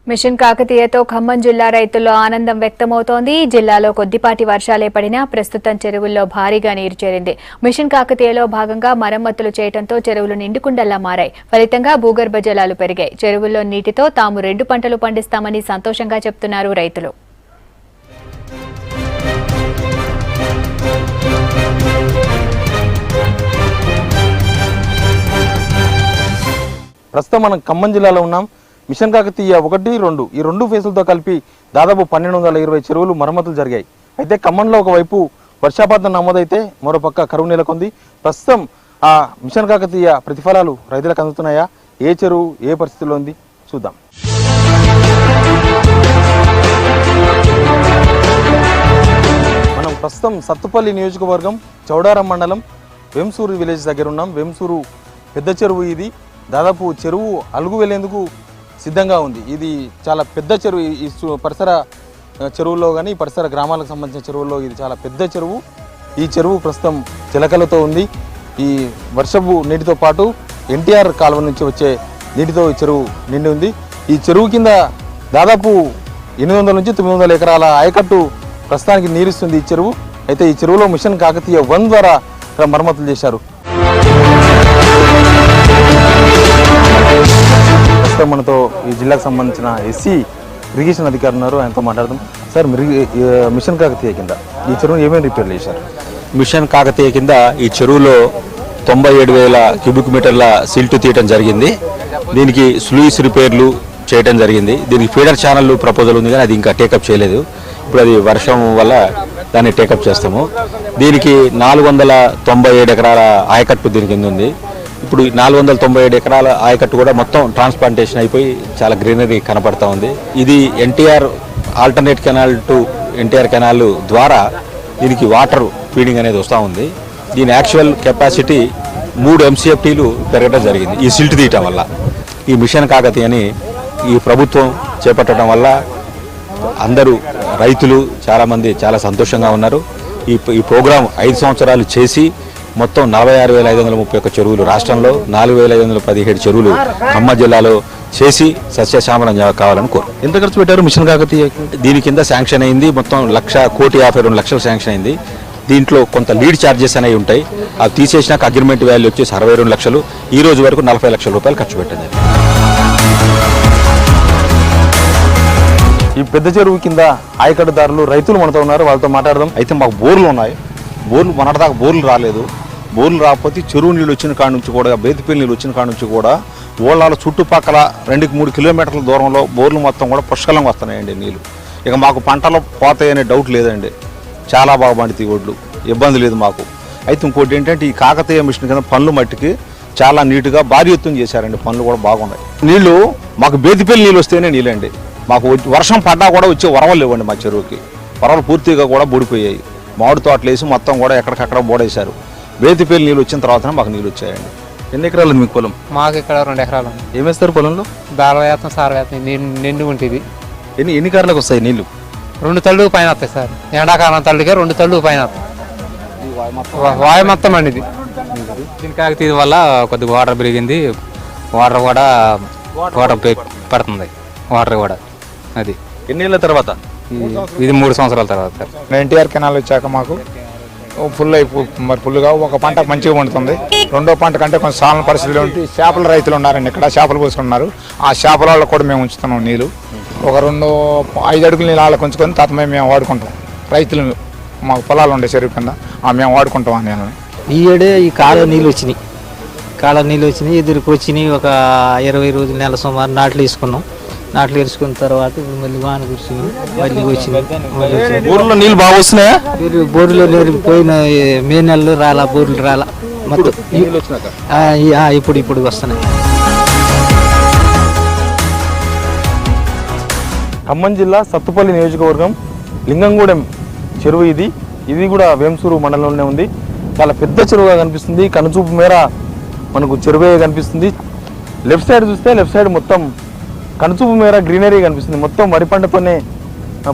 Machine కాకతీయతో Khammam జిల్లా రైతుల్లో ఆనందం వ్యక్తమవుతోంది. జిల్లాలో కొద్దిపాటి వర్షాలే పడినా ప్రస్తుతం చెరువుల్లో భారీగా నీరు చేరింది. మిషన్ కాకతీయలో భాగంగా మరమ్మతులు చేయడంతో చెరువులు నిండుకుండల్లా మారాయి. ఫలితంగా భూగర్భ జలాలు పెరిగాయి. చెరువుల్లో నీటితో తాము 2 పంటలు పండిస్తామని సంతోషంగా చెప్తున్నారు రైతులు. ప్రస్తుతం మనం ఖమ్మం జిల్లాలో ఉన్నాం. మిషన్ కాకతీయ 1, 2 ఈ 2 ఫేజులతో కలిపి దాదాపు 1220 చెరువులు మరమ్మతులు జరిగాయి. అయితే ఖమ్మంలో ఒకవైపు వర్షాపాతం నమోదైతే మరోపక్క కరువు నెలకొంది. ప్రస్తుతం ఆ మిషన్ కాకతీయ ప్రతిఫలాలు రైతులకు అందుతున్నాయా? ఏ చెరువు ఏ పరిస్థితిలో ఉంది చూద్దాం. మనం ప్రస్తుతం సత్తుపల్లి నియోజకవర్గం చౌడారం మండలం వెంసూరు విలేజ్ దగ్గర ఉన్నాం. వెంసూరు పెద్ద చెరువు ఇది. దాదాపు చెరువు అలుగు వెళ్లేందుకు సిద్ధంగా ఉంది. ఇది చాలా పెద్ద చెరువు. ఈ పరిసర చెరువుల్లో కానీ పరిసర గ్రామాలకు సంబంధించిన చెరువుల్లో ఇది చాలా పెద్ద చెరువు. ఈ చెరువు ప్రస్తుతం చిలకలతో ఉంది. ఈ వర్షపు నీటితో పాటు ఎన్టీఆర్ కాలువ నుంచి వచ్చే నీటితో ఈ చెరువు నిండి ఉంది. ఈ చెరువు కింద దాదాపు 800 నుంచి 900 ఎకరాల ఆయకట్టు ప్రస్తుతానికి నీరుస్తుంది ఈ చెరువు. అయితే ఈ చెరువులో మిషన్ కాకతీయ 1 ద్వారా ఇక్కడ మరమ్మతులు చేశారు. ప్రస్తుతం మనతో ఈ జిల్లాకు సంబంధించిన ఎస్సీ ఇరిగేషన్ అధికారులు ఉన్నారు. ఆయనతో మాట్లాడదాం. సార్, మిషన్ కాకతీయ కింద ఈ చెరువును ఏమేమి రిపేర్లు చేశారు? మిషన్ కాకతీయ కింద ఈ చెరువులో 97,000 క్యూబిక్ మీటర్ల సిల్ట్ తీయటం జరిగింది. దీనికి స్లూయిస్ రిపేర్లు చేయడం జరిగింది. దీనికి ఫీడర్ ఛానల్ ప్రపోజల్ ఉంది కానీ అది ఇంకా టేకప్ చేయలేదు. ఇప్పుడు అది వర్షం వల్ల దాన్ని టేకప్ చేస్తాము. దీనికి 497 ఎకరాల ఆయకట్టు దీని కింద ఉంది. ఇప్పుడు 497 ఎకరాల ఆయకట్టు కూడా మొత్తం ట్రాన్స్ప్లాంటేషన్ అయిపోయి చాలా గ్రీనరీ కనపడతా ఉంది. ఇది NTR alternate canal to NTR canal ద్వారా దీనికి వాటర్ ఫీడింగ్ అనేది వస్తూ ఉంది. దీని యాక్చువల్ కెపాసిటీ 3 MCFTలు పెరగడం జరిగింది ఈ సిల్ట్ తీయటం వల్ల. ఈ మిషన్ కాకతీయని ఈ ప్రభుత్వం చేపట్టడం వల్ల అందరూ రైతులు చాలామంది చాలా సంతోషంగా ఉన్నారు. ఈ ప్రోగ్రాం 5 సంవత్సరాలు చేసి మొత్తం 46,531 చెరువులు రాష్ట్రంలో 4,517 చెరువులు ఖమ్మం జిల్లాలో చేసి సస్యశ్యామలం కావాలని కోరు. ఎంత ఖర్చు పెట్టారు మిషన్ కాకతీయ? దీని కింద శాంక్షన్ అయింది మొత్తం 1,52,00,000 శాంక్షన్ అయింది. దీంట్లో కొంత లీడ్ ఛార్జెస్ అనేవి ఉంటాయి. అవి తీసేసినాక అగ్రిమెంట్ వాల్యూ వచ్చేసి 62 లక్షలు. ఈ రోజు వరకు 40 లక్షల రూపాయలు ఖర్చు పెట్టింది. ఈ పెద్ద చెరువు కింద ఆయకట్టుదారులు రైతులు మనతో ఉన్నారు. వాళ్ళతో మాట్లాడదాం. అయితే మాకు బోర్లు ఉన్నాయి. బోర్లు మొన్నటిదాకా బోర్లు రాలేదు. బోర్లు రాకపోతే చెరువు నీళ్ళు వచ్చిన కాడ నుంచి కూడా బేతిపల్లి నీళ్ళు వచ్చిన కాడ నుంచి కూడా ఓళ్ళ చుట్టుపక్కల 2-3 కిలోమీటర్ల దూరంలో బోర్లు మొత్తం కూడా పుష్కలంగా వస్తున్నాయండి నీళ్ళు. ఇక మాకు పంటలు పోతాయనే డౌట్ లేదండి. చాలా బాగా పండుతాయి ఒడ్లు, ఇబ్బంది లేదు మాకు. అయితే ఇంకోటి ఏంటంటే ఈ కాకతీయ మిషన్ కింద పనులు మట్టికి చాలా నీట్గా భారీ ఎత్తున చేశారండి. పనులు కూడా బాగున్నాయి. నీళ్లు మాకు బేతిపల్లి నీళ్ళు వస్తేనే నీళ్ళండి. మాకు వర్షం పడ్డా కూడా వచ్చే వరవలు లేవండి మా చెరువుకి. వరవలు పూర్తిగా కూడా బూడిపోయాయి. మామిడి తోటలు వేసి మొత్తం కూడా ఎక్కడికక్కడ బోడేశారు. బేతిపల్లి నీళ్ళు వచ్చిన తర్వాతనే మాకు నీళ్ళు వచ్చాయండి. ఎన్ని ఎకరాలు మీకు పొలం? మాకు ఇక్కడ 2 ఎకరాలు. ఏమేస్తారు పొలంలో? దాని వేస్తాం, సార్ వేస్తాం. నిండు ఉంటుంది. ఎన్ని కార్లకు వస్తాయి నీళ్లు? 2 తళ్ళు పైన వస్తాయి సార్. ఎండాకాలం తల్లుకే 2 తళ్ళు పైన వస్తాయి. వాయు మొత్తం అండి ఇది. దీని కాకతీయ వల్ల కొద్దిగా వాటర్ పెరిగింది. వాటర్ కూడా పడుతుంది. వాటర్ కూడా అది ఎన్నేళ్ల తర్వాత? ఇది 3 సంవత్సరాల తర్వాత సార్. ఎన్టీఆర్ కెనాల్ వచ్చాక మాకు ఫుల్గా ఒక పంట మంచిగా పండుతుంది. 2వ పంట కంటే కొంచెం సాలన పరిస్థితులు ఉంటే చేపల రైతులు ఉన్నారండి. ఇక్కడ చేపలు పోసుకున్నారు. ఆ చేపల వాళ్ళు కూడా మేము ఉంచుతున్నాం నీళ్ళు. ఒక 5 అడుగులు నీళ్ళు వాళ్ళకి ఉంచుకొని తత్మై మేము వాడుకుంటాం. రైతులు మాకు పొలాలు ఉండే చెరువు కింద మేము వాడుకుంటాం అని. ఈ ఏడే ఈ కాలువ నీళ్ళు వచ్చినాయి. ఎదురుకు వచ్చినాయి. ఒక 20 రోజులు నెల సుమారు నాట్లు వేసుకున్నాం. నాట్లు వేసుకున్న తర్వాత మళ్ళీ వాన కూర్చుని మళ్ళీ వచ్చినాయి. బోర్లో నీళ్ళు బాగా వస్తున్నాయా? బోర్లో పోయిన మే నెలలో రాలా, బోర్లు రాలా మొత్తం. ఇప్పుడు వస్తున్నాయి. ఖమ్మం జిల్లా సత్తుపల్లి నియోజకవర్గం లింగంగూడెం చెరువు ఇది కూడా వేంసూరు మండలంలోనే ఉంది. చాలా పెద్ద చెరువుగా కనిపిస్తుంది. కనుచూపు మేర మనకు చెరువే కనిపిస్తుంది. లెఫ్ట్ సైడ్ మొత్తం కనుచూపు మేర గ్రీనరీ కనిపిస్తుంది. మొత్తం వరి పంటతోనే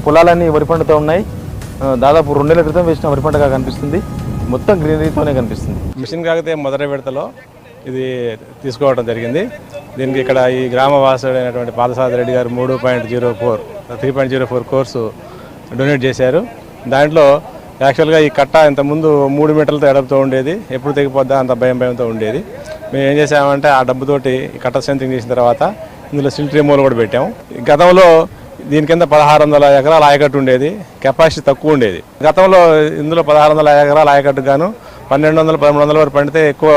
పొలాలన్నీ వరి పంటతో ఉన్నాయి. దాదాపు 2 నెలల క్రితం వేసిన వరి పంటగా కనిపిస్తుంది. మొత్తం గ్రీనరీతోనే కనిపిస్తుంది. మిషన్ కాకతీయ మొదటి విడతలో ఇది తీసుకోవడం జరిగింది. దీనికి ఇక్కడ ఈ గ్రామవాసుడైనటువంటి పాదసారథి రెడ్డి గారు 3.04 కోర్సు డొనేట్ చేశారు. దాంట్లో యాక్చువల్గా ఈ కట్ట ఇంతకుముందు 3 మీటర్లతో ఎడపుతూ ఉండేది, ఎప్పుడు తెగిపోద్దా అంత భయంతో ఉండేది. మేము ఏం చేసామంటే ఆ డబ్బుతోటి ఈ కట్ట సెంట్రింగ్ చేసిన తర్వాత ఇందులో సిల్ట్ రిమూవల్ కూడా పెట్టాము. గతంలో దీని కింద 1600 ఎకరాల ఆయకట్టు ఉండేది, కెపాసిటీ తక్కువ ఉండేది. గతంలో ఇందులో 1600 ఎకరాల ఆయకట్టు గాను 1200-1300 వరకు పండితే ఎక్కువ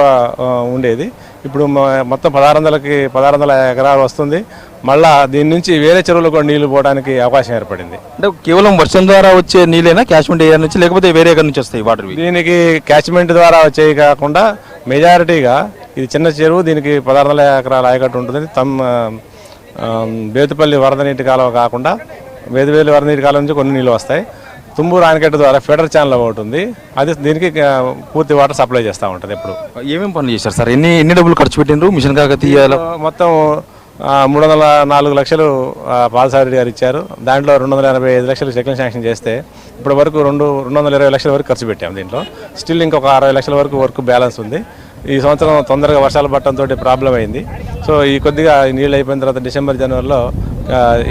ఉండేది. ఇప్పుడు మొత్తం 1600 ఎకరాలు వస్తుంది. మళ్ళా దీని నుంచి వేరే చెరువులకు కూడా నీళ్లు పోవడానికి అవకాశం ఏర్పడింది. అంటే కేవలం వర్షం ద్వారా వచ్చే నీళ్ళైనా క్యాచ్మెంట్ ఏరియా నుంచి, లేకపోతే వేరే ఎక్కడి నుంచి వస్తాయి వాటర్? దీనికి క్యాచ్మెంట్ ద్వారా వచ్చేవి కాకుండా మెజారిటీగా ఇది చిన్న చెరువు, దీనికి 1600 ఎకరాల ఆయకట్టు ఉంటుంది. బేతుపల్లి వరద నీటి కాలువ కాకుండా వేదివేలి వరద నీటి కాలువ నుంచి కొన్ని నీళ్ళు వస్తాయి. తుమ్మూరు ఆనకట్ట ద్వారా ఫెడర్ ఛానల్ ఒకటి ఉంది, అది దీనికి పూర్తి వాటర్ సప్లై చేస్తూ ఉంటుంది. ఎప్పుడు ఏమేమి పనులు చేశారు సార్? ఎన్ని డబ్బులు ఖర్చు పెట్టినారు మిషన్ కాకతీయ? మొత్తం 304 లక్షలు పాదసారథి గారు ఇచ్చారు. దాంట్లో 285 లక్షలు సెకండ్ శాంక్షన్ చేస్తే ఇప్పటి వరకు 220 లక్షల వరకు ఖర్చు పెట్టాము. దీంట్లో స్టిల్ ఇంకొక 60 లక్షల వరకు వర్క్ బ్యాలెన్స్ ఉంది. ఈ సంవత్సరం తొందరగా వర్షాలు పట్టడంతో ప్రాబ్లం అయింది. సో ఈ కొద్దిగా నీళ్ళు అయిపోయిన తర్వాత డిసెంబర్ జనవరిలో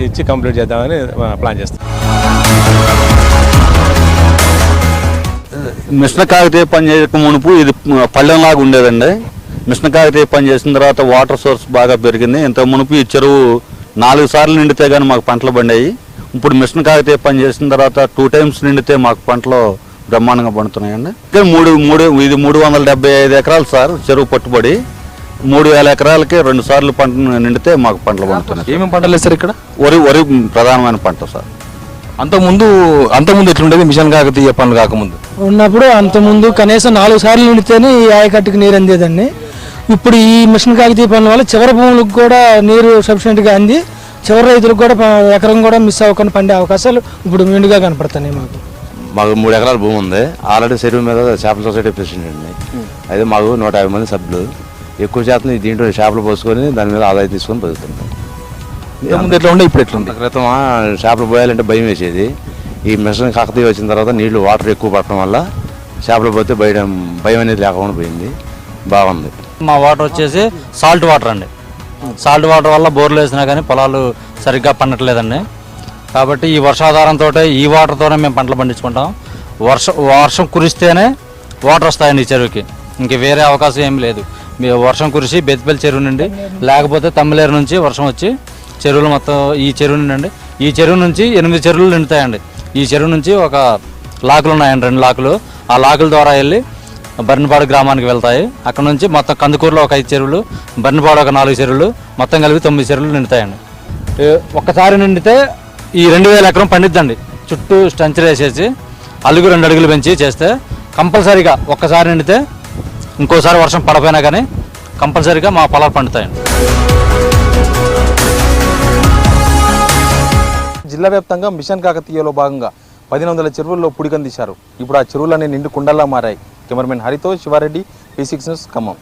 ఇచ్చి కంప్లీట్ చేద్దామని ప్లాన్ చేస్తాం. మిషన్ కాకతీయ పని చేయక మునుపు ఇది పల్లెంలాగా ఉండేదండి. మిషన్ కాకతీయ పని చేసిన తర్వాత వాటర్ సోర్స్ బాగా పెరిగింది. ఇంత మునుపు ఈ చెరువు 4 సార్లు నిండితే కానీ మాకు పంటలు పండాయి. ఇప్పుడు మిషన్ కాకతీయ పని చేసిన తర్వాత 2 టైమ్స్ నిండితే మాకు పంటలు బ్రహ్మాండంగా పండుతున్నాయండి. ఇది 375 ఎకరాలు సార్ చెరువు పట్టుబడి. 3000 ఎకరాలకి 2 సార్లు పంట నిండితే మాకు పంటలు పండుతున్నాయి. ఏమేమి పంటలు వేస్తారు ఇక్కడ? వరి ప్రధానమైన పంట సార్. అంతకుముందు ఎట్లుండేది మిషన్ కాకతీయ పనులు కాకముందు? ఉన్నప్పుడు అంతకుముందు కనీసం 4 సార్లు నిండితేనే ఈ ఆయకట్టుకు నీరు అందేదండి. ఇప్పుడు ఈ మిషన్ కాకతీయ పనుల వల్ల చివరి భూములకు కూడా నీరు సఫిషియెంట్గా అంది, చివరి రైతులకు కూడా ఎకరం కూడా మిస్ అవ్వకుండా పండే అవకాశాలు ఇప్పుడు మెండుగా కనపడుతున్నాయి. మాకు 3 ఎకరాల భూమి ఉంది. ఆల్రెడీ చెరువు మీద చేపల సొసైటీ ప్రెసిడెంట్ అండి. అయితే మాకు 150 మంది సభ్యులు. ఎక్కువ శాతం దీంట్లో చేపలు పోసుకొని దాని మీద ఆదాయం తీసుకొని బతుకుతున్నాం. ముందు ఎట్లా ఉండే, ఇప్పుడు ఎట్లుంది? క్రితం చేపలు పోయాలంటే భయం వేసేది. ఈ మిషన్ కాకతీయ వచ్చిన తర్వాత నీళ్లు వాటర్ ఎక్కువ పడటం వల్ల చేపలు పోతే భయం అనేది లేకుండా పోయింది. బాగుంది. మా వాటర్ వచ్చేసి సాల్ట్ వాటర్ అండి. సాల్ట్ వాటర్ వల్ల బోర్లు వేసినా కానీ పొలాలు సరిగ్గా పండట్లేదండి. కాబట్టి ఈ వర్షాధారంతో ఈ వాటర్తోనే మేము పంటలు పండించుకుంటాం. వర్షం కురిస్తేనే వాటర్ వస్తాయండి ఈ చెరువుకి, ఇంక వేరే అవకాశం ఏమి లేదు. వర్షం కురిసి బెత్తిపల్లి చెరువు నుండి, లేకపోతే తమ్మిలేరు నుంచి వర్షం వచ్చి చెరువులు మొత్తం ఈ చెరువు నుండి, ఈ చెరువు నుంచి 8 చెరువులు నిండుతాయండి. ఈ చెరువు నుంచి ఒక లాకులు ఉన్నాయండి, 2 లాకులు. ఆ లాకుల ద్వారా వెళ్ళి బర్నిపాడు గ్రామానికి వెళ్తాయి. అక్కడ నుంచి మొత్తం కందుకూరులో ఒక 5 చెరువులు, బర్నిపాడు ఒక 4 చెరువులు, మొత్తం కలిపి 9 చెరువులు నిండుతాయండి. ఒక్కసారి నిండితే ఈ 2000 ఎకరం పండిద్దండి. చుట్టూ స్టంచర్ వేసేసి అలుగు 2 అడుగులు పెంచి చేస్తే కంపల్సరీగా ఒక్కసారి నిండితే ఇంకోసారి వర్షం పడపోయినా కానీ కంపల్సరీగా మా పొలాలు పండుతాయండి. జిల్లా వ్యాప్తంగా మిషన్ కాకతీయలో భాగంగా 1500 చెరువుల్లో పుడికందీశారు. ఇప్పుడు ఆ చెరువులన్నీ నిండు కుండల్లా మారాయి. కెమెరామెన్ హరితో శివారెడ్డి, P6 న్యూస్, ఖమ్మం.